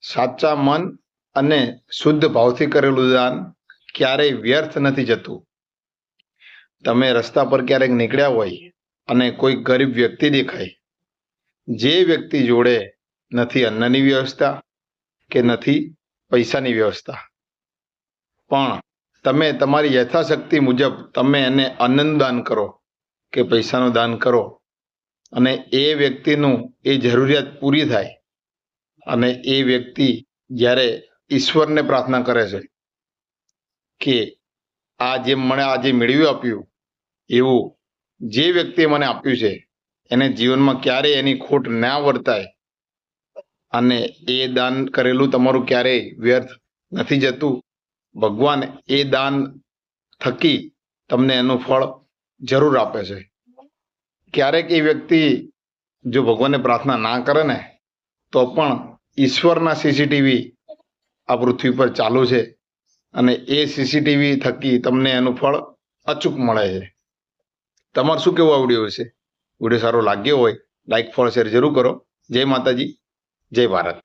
સાચા મન અને શુદ્ધ ભાવથી કરેલું દાન ક્યારેય વ્યર્થ નથી જતું. તમે રસ્તા પર ક્યારેક નીકળ્યા હોય અને કોઈ ગરીબ વ્યક્તિ દેખાય, જે વ્યક્તિ જોડે નથી અન્નની વ્યવસ્થા કે નથી પૈસાની વ્યવસ્થા, પણ તમે તમારી યથાશક્તિ મુજબ તમે એને અન્નનું દાન કરો કે પૈસાનું દાન કરો અને એ વ્યક્તિનું એ જરૂરિયાત પૂરી થાય અને એ વ્યક્તિ જ્યારે ઈશ્વરને પ્રાર્થના કરે છે કે આ જે મને આજે મેળવી આપ્યું એવું જે વ્યક્તિએ મને આપ્યું છે એને જીવનમાં ક્યારેય એની ખોટ ના વર્તાય અને એ દાન કરેલું તમારું ક્યારેય વ્યર્થ નથી જતું. ભગવાન એ દાન થકી તમને એનું ફળ જરૂર આપે છે. ક્યારેક એ વ્યક્તિ જો ભગવાનને પ્રાર્થના ના કરે ને તો પણ ઈશ્વરના સીસીટીવી આ પૃથ્વી પર ચાલુ છે અને એ સીસીટીવી થકી તમને એનું ફળ અચૂક મળે છે. તમારે શું કહેવું આ વિડીયો વિશે? વિડીયો સારો લાગ્યો હોય લાઈક ફોલો શેર જરૂર કરો. જય માતાજી, જય ભારત.